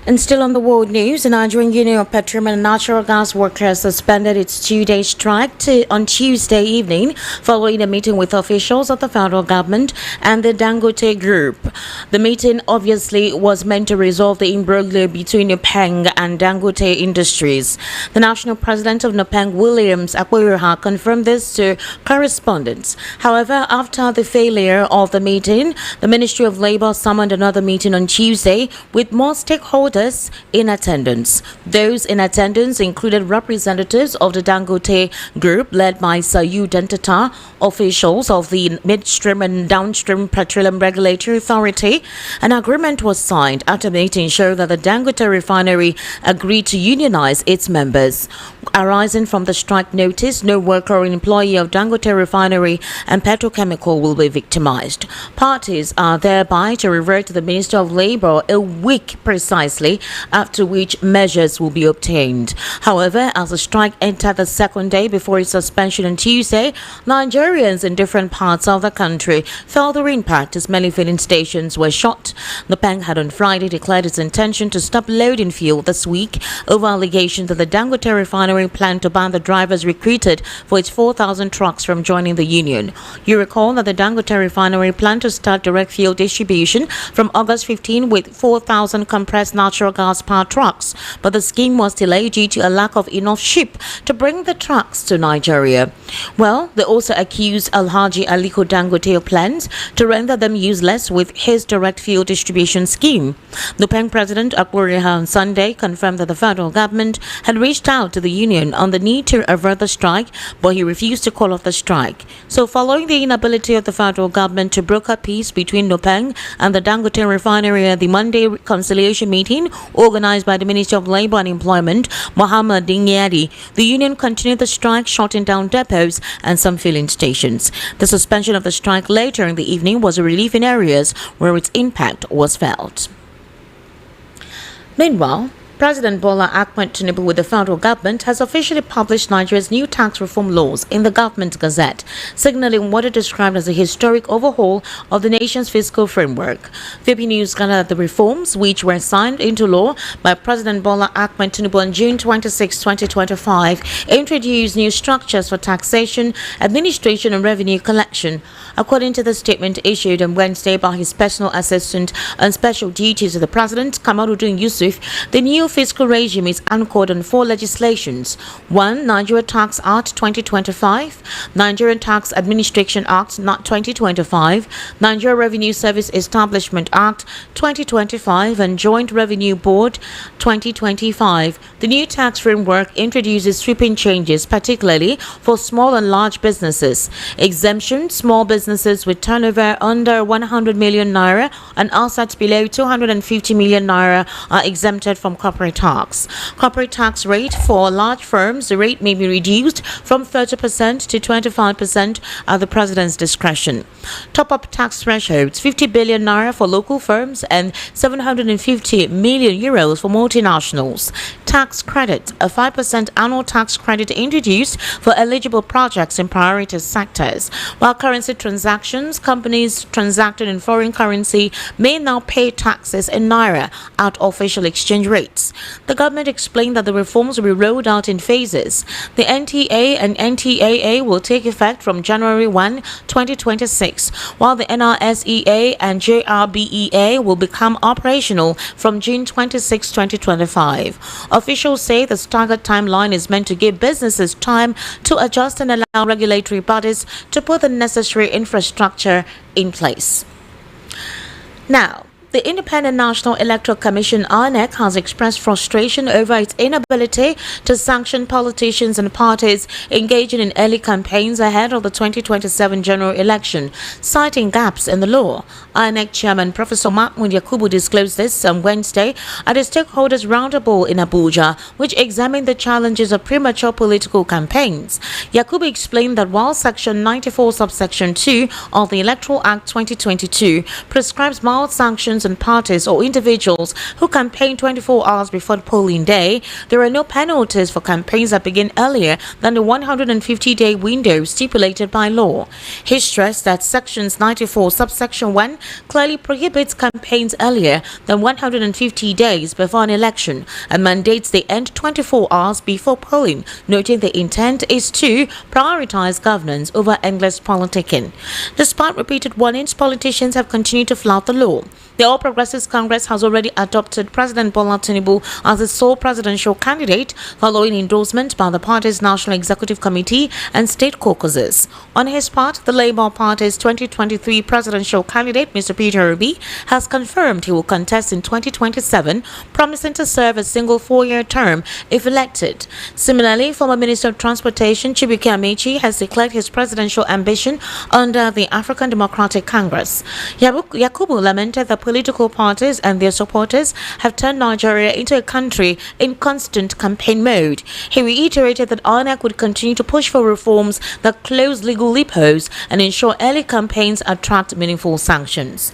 And still on the world news, the Nigerian Union of Petroleum and Natural Gas Workers suspended its two-day strike on Tuesday evening following a meeting with officials of the federal government and the Dangote Group. The meeting obviously was meant to resolve the imbroglio between Nupeng and Dangote Industries. The national president of Nupeng, Williams Akpoyoha, confirmed this to correspondents. However, after the failure of the meeting, the Ministry of Labour summoned another meeting on Tuesday with more stakeholders in attendance. Those in attendance included representatives of the Dangote Group led by Sayu Dentata, officials of the Midstream and Downstream Petroleum Regulatory Authority. An agreement was signed at a meeting showing that the Dangote refinery agreed to unionize its members. Arising from the strike notice, no worker or employee of Dangote refinery and petrochemical will be victimized. Parties are thereby to revert to the Minister of Labour a week precisely, after which measures will be obtained. However, as the strike entered the second day before its suspension on Tuesday, Nigerians in different parts of the country felt the impact as many filling stations were shut. Nupeng had on Friday declared its intention to stop loading fuel this week over allegations that the Dangote refinery planned to ban the drivers recruited for its 4,000 trucks from joining the union. You recall that the Dangote refinery planned to start direct fuel distribution from August 15 with 4,000 compressed natural gas power trucks, but the scheme was delayed due to a lack of enough ship to bring the trucks to Nigeria. Well, they also accused Alhaji Aliko Dangote of plans to render them useless with his direct fuel distribution scheme. Nupeng President Akpoyoha on Sunday confirmed that the federal government had reached out to the union on the need to avert the strike, but he refused to call off the strike. So following the inability of the federal government to broker peace between Nupeng and the Dangote refinery at the Monday reconciliation meeting organized by the Ministry of Labour and Employment, Mohammed Dingyadi, the union continued the strike, shutting down depots and some filling stations. The suspension of the strike later in the evening was a relief in areas where its impact was felt. Meanwhile, President Bola Ahmed Tinubu with the federal government has officially published Nigeria's new tax reform laws in the government gazette, signaling what it described as a historic overhaul of the nation's fiscal framework. VP News gathered that the reforms, which were signed into law by President Bola Ahmed Tinubu on June 26, 2025, introduce new structures for taxation, administration and revenue collection. According to the statement issued on Wednesday by his personal assistant on special duties to the president, Kamaluddin Yusuf, the new fiscal regime is anchored on 4 legislations: 1. Nigeria Tax Act 2025, Nigerian Tax Administration Act 2025, Nigeria Revenue Service Establishment Act 2025, and Joint Revenue Board 2025. The new tax framework introduces sweeping changes, particularly for small and large businesses. Exemption: small businesses with turnover under 100 million naira and assets below 250 million naira are exempted from corporate tax. Corporate tax rate: for large firms, the rate may be reduced from 30% to 25% at the president's discretion. Top-up tax thresholds: 50 billion naira for local firms and 750 million euros for multinationals. Tax credit: a 5% annual tax credit introduced for eligible projects in priority sectors. While currency transactions: companies transacted in foreign currency may now pay taxes in naira at official exchange rates. The government explained that the reforms will be rolled out in phases. The NTA and NTAA will take effect from January 1, 2026, while the NRSEA and JRBEA will become operational from June 26, 2025. Officials say the staggered timeline is meant to give businesses time to adjust and allow regulatory bodies to put the necessary infrastructure in place. Now, the Independent National Electoral Commission (INEC) has expressed frustration over its inability to sanction politicians and parties engaging in early campaigns ahead of the 2027 general election, citing gaps in the law. INEC Chairman Professor Mahmoud Yakubu disclosed this on Wednesday at a stakeholders roundtable in Abuja, which examined the challenges of premature political campaigns. Yakubu explained that while Section 94 subsection 2 of the Electoral Act 2022 prescribes mild sanctions organizations and parties or individuals who campaign 24 hours before the polling day, there are no penalties for campaigns that begin earlier than the 150-day window stipulated by law. He stressed that Sections 94, subsection 1 clearly prohibits campaigns earlier than 150 days before an election and mandates they end 24 hours before polling, noting the intent is to prioritize governance over endless politicking. Despite repeated warnings, politicians have continued to flout the law. The All Progressives Congress has already adopted President Bola Tinubu as its sole presidential candidate following endorsement by the party's National Executive Committee and state caucuses. On his part, the Labour Party's 2023 presidential candidate, Mr. Peter Obi, has confirmed he will contest in 2027, promising to serve a single 4-year term if elected. Similarly, former Minister of Transportation Chibuike Amechi has declared his presidential ambition under the African Democratic Congress. Yakubu lamented that political parties and their supporters have turned Nigeria into a country in constant campaign mode. He reiterated that INEC would continue to push for reforms that close legal loopholes and ensure early campaigns attract meaningful sanctions.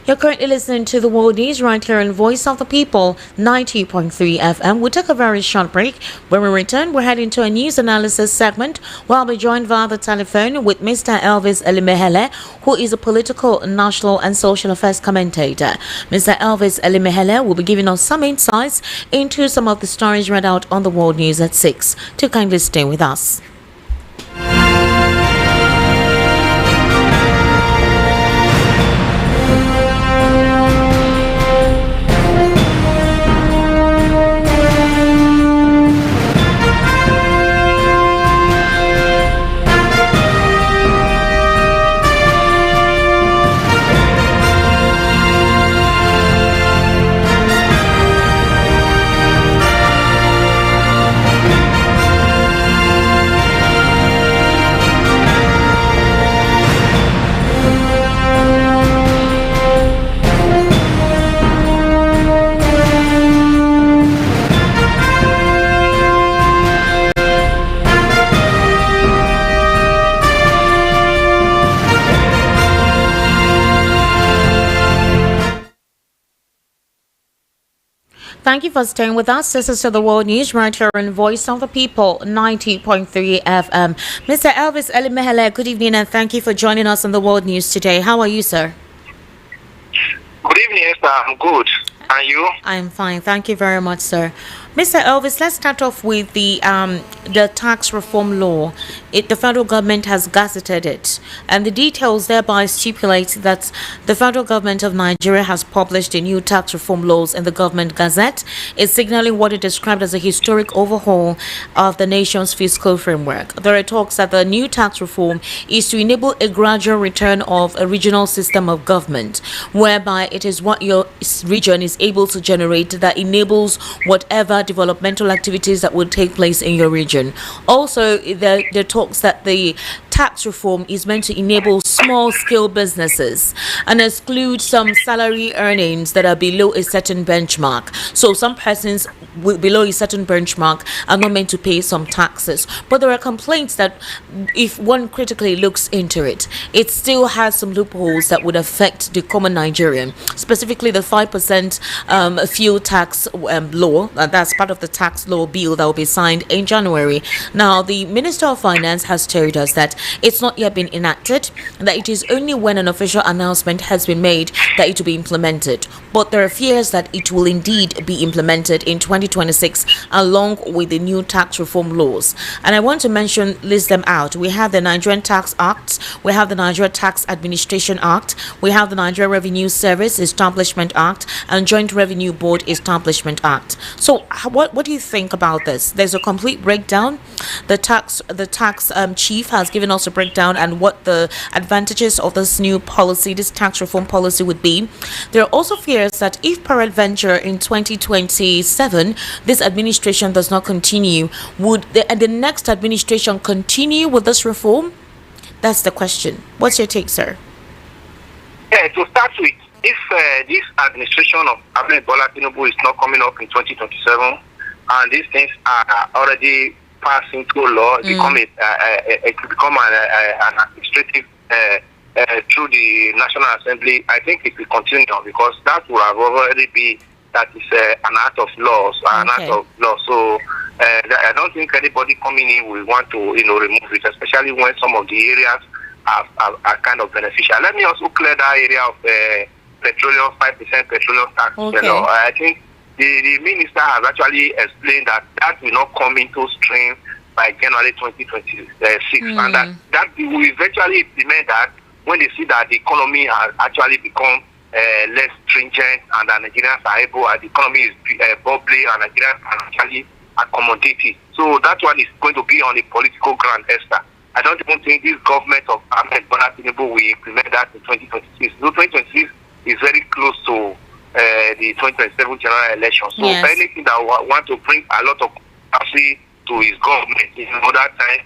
You're currently listening to the World News right here on Voice of the People, 90.3 FM. We'll take a very short break. When we return, we're heading to a news analysis segment where I'll be joined via the telephone with Mr. Elvis Elimehele, who is a political, national and social affairs commentator. Mr. Elvis Elimehele will be giving us some insights into some of the stories read out on the World News at 6. To kindly stay with us. Thank you for staying with us. This is the World News right here on Voice of the People, 90.3 FM. Mr. Elvis Elimehele, good evening and thank you for joining us on the World News today. How are you, sir? Good evening, Esther. I'm good. And you? I'm fine. Thank you very much, sir. Mr. Elvis, let's start off with the tax reform law. The federal government has gazetted it, and the details thereby stipulate that the federal government of Nigeria has published the new tax reform laws in the government gazette. It's signaling what it described as a historic overhaul of the nation's fiscal framework. There are talks that the new tax reform is to enable a gradual return of a regional system of government, whereby it is what your region is able to generate that enables whatever developmental activities that will take place in your region. Also, the talks that the tax reform is meant to enable small-scale businesses and exclude some salary earnings that are below a certain benchmark. So some persons below a certain benchmark are not meant to pay some taxes. But there are complaints that if one critically looks into it, it still has some loopholes that would affect the common Nigerian, specifically the 5% fuel tax law. That's part of the tax law bill that will be signed in January. Now, the Minister of Finance has told us that it's not yet been enacted, and that it is only when an official announcement has been made that it will be implemented. But there are fears that it will indeed be implemented in 2026 along with the new tax reform laws. And I want to list them out. We have the Nigerian Tax Act, we have the Nigeria Tax Administration Act, we have the Nigeria Revenue Service Establishment Act, and Joint Revenue Board Establishment Act. So what do you think about this? There's a complete breakdown. The tax chief has given us a breakdown and what the advantages of this new policy, this tax reform policy would be. There are also fears that if peradventure in 2027 this administration does not continue, would the next administration continue with this reform? That's the question. What's your take, sir? Yeah, to start with, if this administration of Abba Bola Tinubu is not coming up in 2027 and these things are already passing through law, it could become an administrative through the National Assembly, I think it will continue because that will have already been that is an act of law, So I don't think anybody coming in will want to remove it, especially when some of the areas are kind of beneficial. Let me also clear that area of petroleum 5% petroleum tax. Okay. I think the minister has actually explained that will not come into stream by January 2026, and that we will eventually implement that when they see that the economy has actually become less stringent and the Nigerians are able, the economy is bubbling and Nigerians are actually accommodating. So that one is going to be on the political ground, Esther. I don't even think this government of Ahmed Bola Tinubu will implement that in 2026. So 2026 is very close to the 2027 general election. So anything that want to bring a lot of capacity to his government, that time,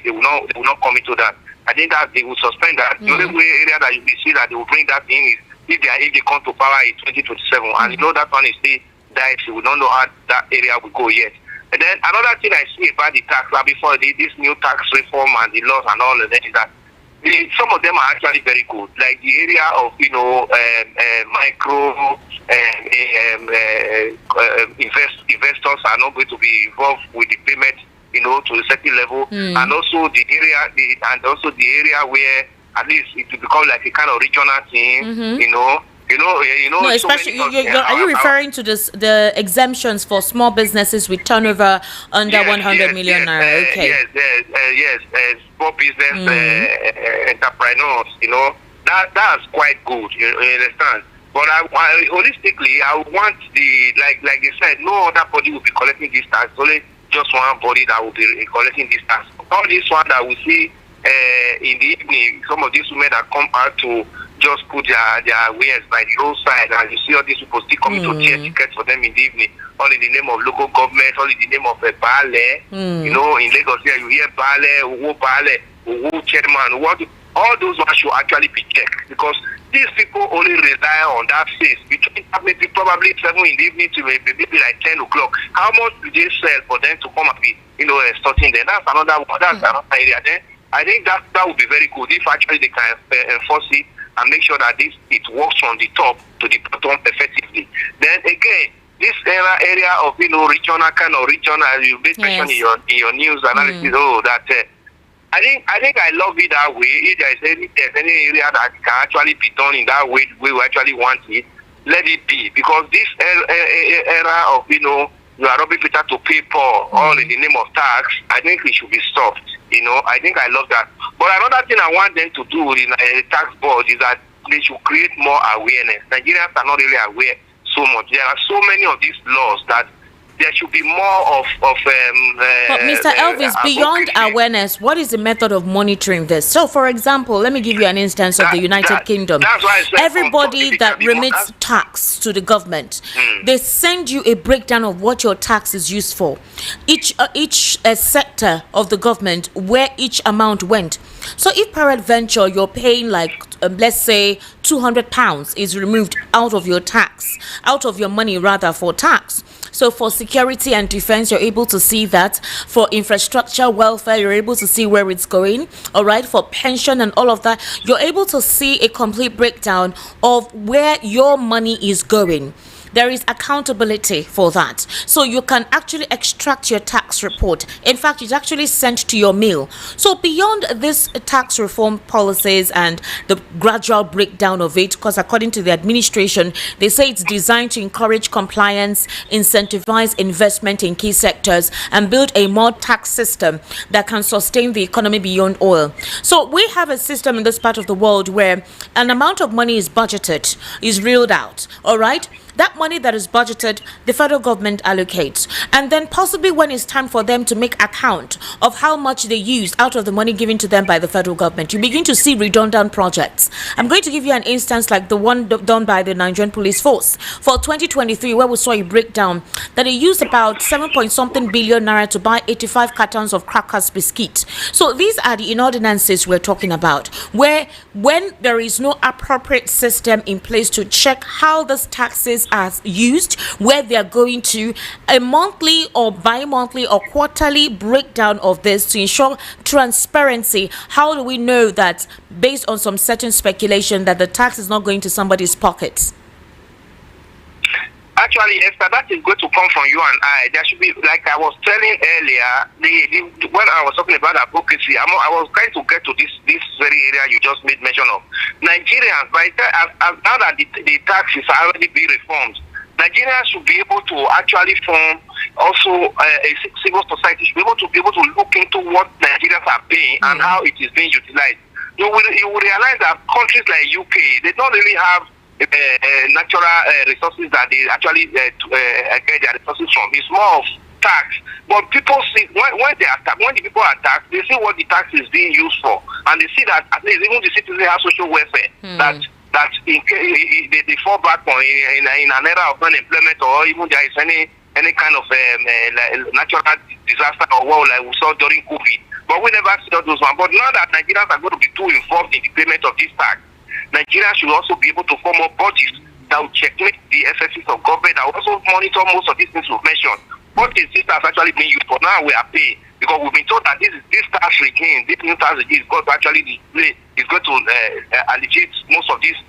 they will not come into that. I think that they will suspend that. The only area that you will see that they will bring that in is if they come to power in 2027. And that one is still died. We will not know how that area will go yet. And then another thing I see about the tax, before this new tax reform and the laws and all of that, is that some of them are actually very good. Like the area of micro investors are not going to be involved with the payment, to a certain level, and also the area where at least it will become like a kind of regional thing, No, especially are you referring to the exemptions for small businesses with turnover under 100 million naira? Okay. Yes, small business entrepreneurs. That's quite good. You understand? But holistically, I want like you said, no other body will be collecting this tax. Only just one body that will be collecting this tax. All this one that we see in the evening, some of these women that come out to just put their wares by the roadside, and you see all these people still coming to get tickets for them in the evening, all in the name of local government, all in the name of Baale. In Lagos here, you hear Baale, Uwo chairman, all those ones should actually be checked, because these people only rely on that face between maybe probably 7 in the evening to maybe like 10 o'clock. How much do they sell for them to come and be, extorting them? That's another one. That's another area. Then I think that would be very good if actually they can enforce it and make sure that it works from the top to the bottom effectively. Then again, this area of regional you made mention in your news analysis. I think I love it that way. If there's any area that can actually be done in that way we actually want it, let it be, because this era of you are robbing Peter to pay Paul, all in the name of tax, I think it should be stopped. I think I love that. But another thing I want them to do in a tax board is that they should create more awareness. Nigerians are not really aware so much. There are so many of these laws that there should be more of but Mr. Elvis, beyond awareness, what is the method of monitoring this? So, for example, let me give you an instance of the United Kingdom. Everybody that remits tax to the government, they send you a breakdown of what your tax is used for. Each sector of the government, where each amount went. So, if peradventure you're paying like, let's say, £200 is removed out of your money rather, for tax. So for security and defense, you're able to see that. For infrastructure, welfare, you're able to see where it's going. All right. For pension and all of that, you're able to see a complete breakdown of where your money is going. There is accountability for that. So you can actually extract your tax report. In fact, it's actually sent to your mail. So beyond this tax reform policies and the gradual breakdown of it, because according to the administration, they say it's designed to encourage compliance, incentivize investment in key sectors, and build a more tax system that can sustain the economy beyond oil. So we have a system in this part of the world where an amount of money is budgeted, is reeled out. All right. That money that is budgeted, the federal government allocates. And then possibly when it's time for them to make account of how much they used out of the money given to them by the federal government, you begin to see redundant projects. I'm going to give you an instance like the one done by the Nigerian Police Force for 2023, where we saw a breakdown that they used about 7-point-something billion naira to buy 85 cartons of crackers biscuit. So these are the inordinances we're talking about, where when there is no appropriate system in place to check how these taxes are used, where they are going to, a monthly or bi-monthly or quarterly breakdown of this to ensure transparency. How do we know that, based on some certain speculation, that the tax is not going to somebody's pockets? Actually, Esther, that is going to come from you and I. There should be, like I was telling earlier, when I was talking about advocacy, I was trying to get to this very area you just made mention of. Nigerians, now that the tax is already being reformed, Nigerians should be able to actually form also a civil society, should be able to look into what Nigerians are paying and how it is being utilized. You will realize that countries like UK, they don't really have natural resources that they actually get their resources from. It's more of tax. But people see when the people are taxed, they see what the tax is being used for, and they see that at least even the citizens have social welfare. That in case they fall back on in an era of unemployment, or even there is any kind of natural disaster or war like we saw during COVID. But we never see those ones. But now that Nigerians are going to be too involved in the payment of this tax, Nigeria should also be able to form up bodies that will checkmate the excesses of government, that will also monitor most of these things we've mentioned. What is this tax actually being used for? Now we are paying, because we've been told that this tax regime, this new tax regime is going to actually alleviate most of these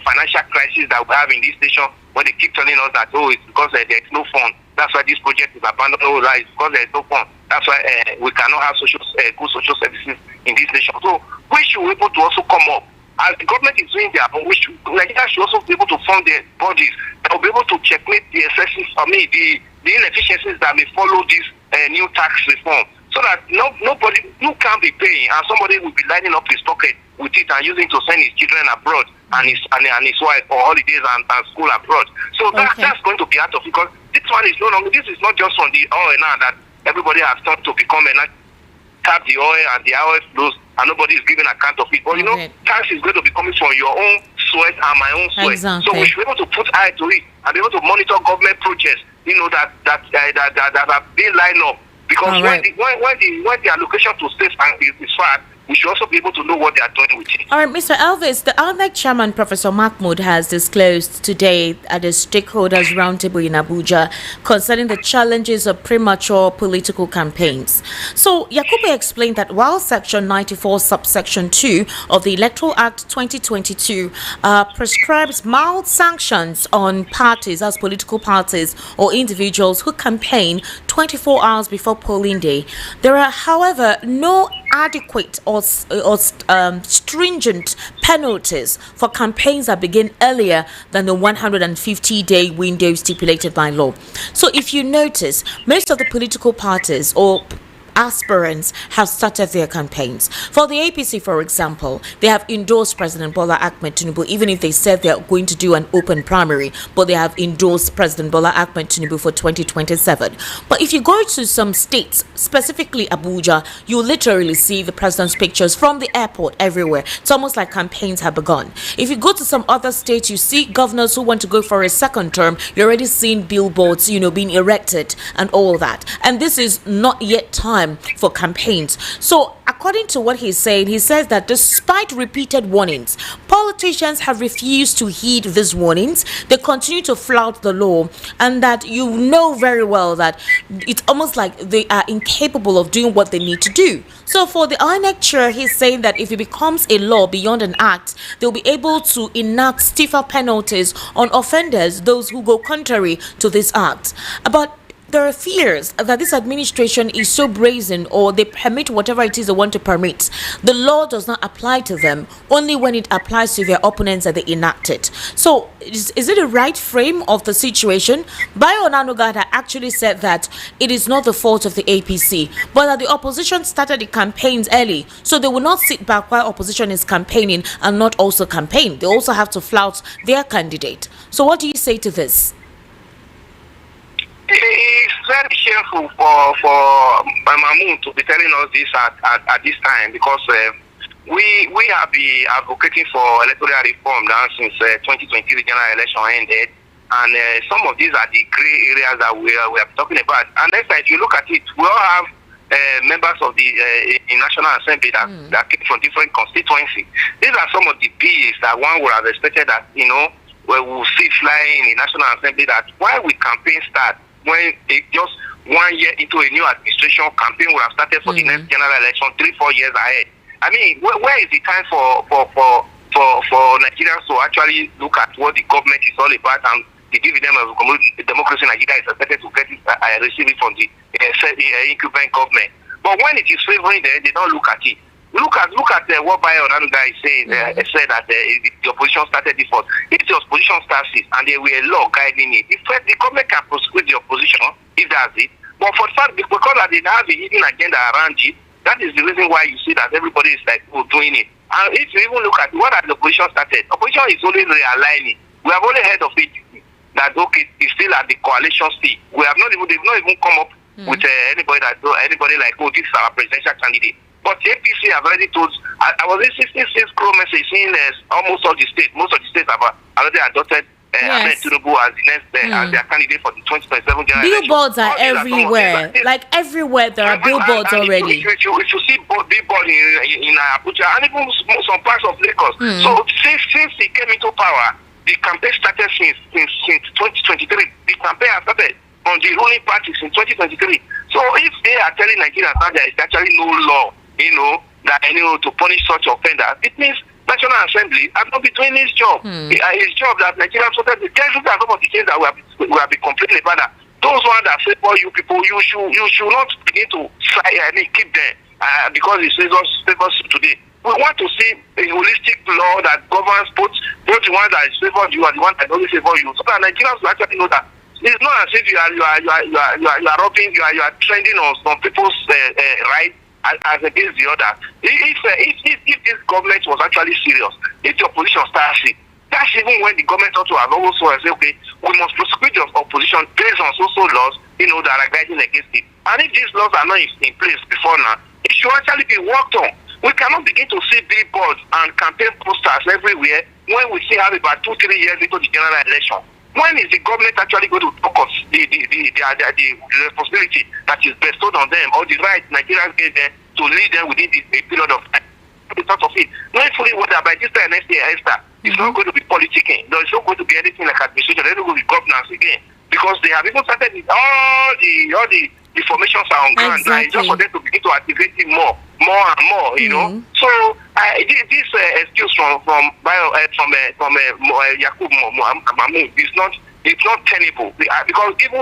financial crisis that we have in this nation, when they keep telling us that, oh, it's because there is no fund. That's why this project is abandoned. Oh, it's because there is no fund. That's why we cannot have good social services in this nation. So we should be able to also come up. As the government is doing their own, Nigeria should also be able to form their bodies that will be able to checkmate the excesses, the inefficiencies that may follow this new tax reform, so that nobody who can be paying and somebody will be lining up his pocket with it and using to send his children abroad and his wife for holidays and school abroad. So that's going to be out of it, because this one is no longer. This is not just on the oil now that everybody has started to become tap the oil and the oil flows, and nobody is giving account of it. But tax is going to be coming from your own sweat and my own sweat. Exactly. So we should be able to put eye to it and be able to monitor government projects, that are being lined up. Because when the allocation to states is far, we should also be able to know what they are doing with it. All right, Mr. Elvis, the INEC chairman, Professor Mahmood, has disclosed today at a stakeholders roundtable in Abuja concerning the challenges of premature political campaigns. So, Yakubu explained that while Section 94, subsection 2 of the Electoral Act 2022 prescribes mild sanctions on parties, as political parties or individuals who campaign 24 hours before polling day, there are, however, no adequate or stringent penalties for campaigns that begin earlier than the 150-day window stipulated by law. So if you notice, most of the political parties or aspirants have started their campaigns. For the APC, for example, they have endorsed President Bola Ahmed Tinubu, even if they said they are going to do an open primary, but they have endorsed President Bola Ahmed Tinubu for 2027. But if you go to some states, specifically Abuja, you literally see the president's pictures from the airport everywhere. It's almost like campaigns have begun. If you go to some other states, you see governors who want to go for a second term. You're already seeing billboards, being erected and all that. And this is not yet time for campaigns. So according to what he's saying, he says that despite repeated warnings, politicians have refused to heed these warnings. They continue to flout the law, and that you know very well that it's almost like they are incapable of doing what they need to do. So for the INEC chair, he's saying that if it becomes a law beyond an act, they'll be able to enact stiffer penalties on offenders, those who go contrary to this act. But there are fears that this administration is so brazen, or they permit whatever it is they want to permit. The law does not apply to them, only when it applies to their opponents that they enact it. So is it a right frame of the situation? Bayo Onanugada actually said that it is not the fault of the APC, but that the opposition started the campaigns early, so they will not sit back while opposition is campaigning and not also campaign. They also have to flout their candidate. So what do you say to this? It's very shameful for Mahmood to be telling us this at this time, because we have been advocating for electoral reform now since 2023 general election ended, and some of these are the gray areas that we are talking about. And next time, if you look at it, we all have members of the National Assembly that came from different constituencies. These are some of the bills that one would have expected that where we'll see flying in the National Assembly that why we campaign start when it just 1 year into a new administration, campaign will have started for the next general election 3-4 years ahead. I mean, where is the time for Nigerians to actually look at what the government is all about and the dividend of democracy in Nigeria is expected to get it, receive it from the incumbent government. But when it is favoring them, they don't look at it. Look at what Bayo Onanuga is saying. Said that the opposition started this first. If the opposition starts it and there were a law guiding it, if the government can prosecute the opposition, if that's it. But for the fact, because they have a hidden agenda around it, that is the reason why you see that everybody is like doing it. And if you even look at what has the opposition started, opposition is only realigning. We have only heard of it that okay, it's still at the coalition stage. They've not even come up with anybody like, oh, this is our presidential candidate. But the APC have already told. I was listening to scroll message saying almost all the states, most of the states have already adopted Ahmed Tinubu as the next as their candidate for the 2027 general election. Billboards are everywhere. Like everywhere, there are billboards already. If you see billboards in Abuja and even some parts of Lagos. So since he came into power, the campaign started since 2023. The campaign has started on the ruling parties in 2023. So if they are telling Nigerians that there is actually no law, to punish such offenders, it means National Assembly has not been doing his job. His job that Nigerians wanted to tell you that some of the things that we have been complaining about. That those ones that favor you people, you should not begin to keep them because it favors you today. We want to see a holistic law that governs both the ones that favor you and the ones that don't favor you, so that Nigerians will actually know that it's not as if you are robbing, you are trending on some people's rights as against the other. If this government was actually serious, if the opposition starts it, that's even when the government ought to have also said, okay, we must prosecute the opposition based on social laws, that are guiding against it. And if these laws are not in place before now, it should actually be worked on. We cannot begin to see billboards and campaign posters everywhere when we still have about 2-3 years into the general election. When is the government actually going to talk of the responsibility that is bestowed on them, or the right Nigerians gave them to lead them within a period of time? Because of it, knowing fully well that by this time next year, it's not going to be politicking. There's not going to be anything like administration. There's not going to be governance again, because they have even started with all the formations are on ground. Exactly. Just for them to begin to activate it more and more. So this excuse from Yakub Mahmoud it's not tenable, because even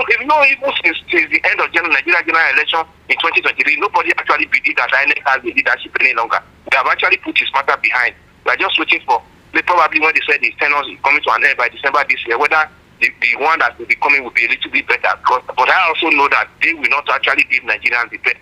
since the end of Nigeria general election in 2023, nobody actually believed that INEC has the leadership any longer. They have actually put his matter behind. We are just waiting for probably when they said his tenure is coming to an end by December this year, whether the one that will be coming will be a little bit better. But I also know that they will not actually give Nigerians the best.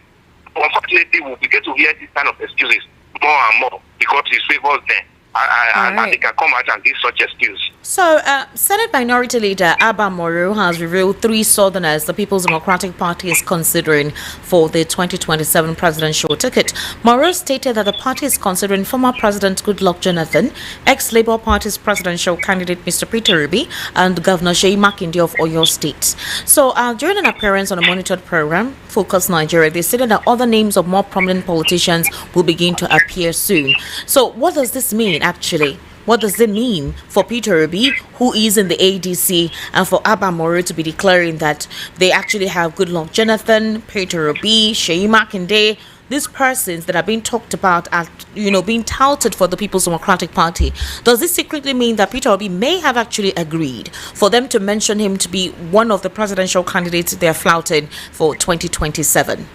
Unfortunately, we'll begin to hear this kind of excuses more and more because it favors them. And they can come out and give such excuse. So, Senate Minority Leader Abba Moro has revealed 3 Southerners the People's Democratic Party is considering for the 2027 presidential ticket. Moro stated that the party is considering former President Goodluck Jonathan, ex-Labour Party's presidential candidate Mr. Peter Obi, and Governor Makinde of Oyo State. So, during an appearance on a monitored program, Focus Nigeria, they stated that other names of more prominent politicians will begin to appear soon. So, what does this mean, actually? What does it mean for Peter Obi, who is in the ADC, and for Abba Moro to be declaring that they actually have Goodluck Jonathan, Peter Obi, Makinde, these persons that are being talked about as, being touted for the People's Democratic Party? Does this secretly mean that Peter Obi may have actually agreed for them to mention him to be one of the presidential candidates they're flouting for 2027?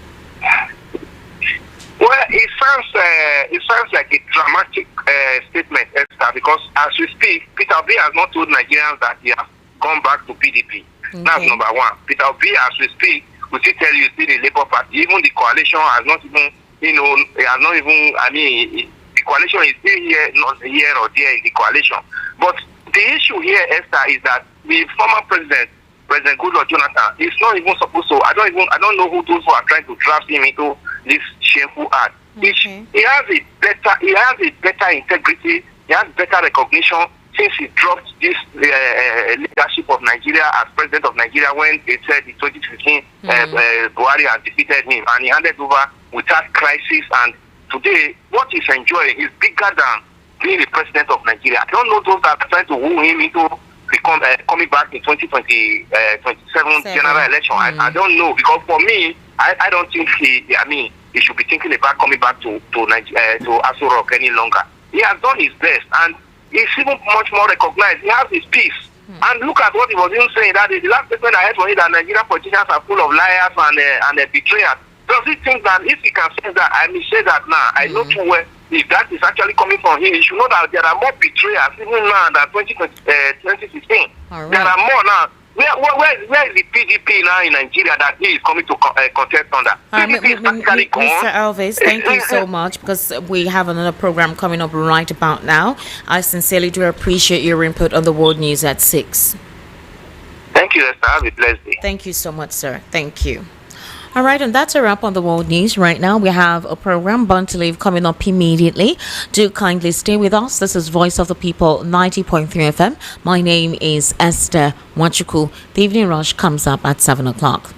Well, it sounds like a dramatic statement, Esther, because as we speak, Peter Obi has not told Nigerians that he has gone back to PDP. Okay. That's number one. Peter Obi, as we speak, we still tell you, still the Labour Party. Even the coalition has not even, the coalition is still here, not here or there in the coalition. But the issue here, Esther, is that the former President Goodluck Jonathan is not even supposed to. I don't know who those who are trying to draft him into this shameful act. Okay. He has a better integrity. He has better recognition since he dropped this leadership of Nigeria as president of Nigeria when they said in 2015 Buhari has defeated him, and he handed over without crisis. And today, what he's enjoying is bigger than being the president of Nigeria. I don't know those that are trying to woo him into become coming back in 2027 general election. I don't know, because for me, I don't think he should be thinking about coming back to Aso Rock any longer. He has done his best, and he's even much more recognized. He has his peace. And look at what he was even saying, that the last statement I heard from him, that Nigerian politicians are full of liars and betrayers. Does he think that if he can say that, I may say that now, I know too well, if that is actually coming from him, he should know that there are more betrayers even now than 2016. Right. There are more now. Where is the PDP now in Nigeria that he is coming to contest under? PDP is practically gone. Mr. Elvis, thank you so much, because we have another program coming up right about now. I sincerely do appreciate your input on the world news at 6. Thank you, Esther. Have a blessed day. Thank you so much, sir. Thank you. All right, and that's a wrap on the world news. Right now, we have a program, Born to Live, coming up immediately. Do kindly stay with us. This is Voice of the People, 90.3 FM. My name is Esther Wachuku. The Evening Rush comes up at 7 o'clock.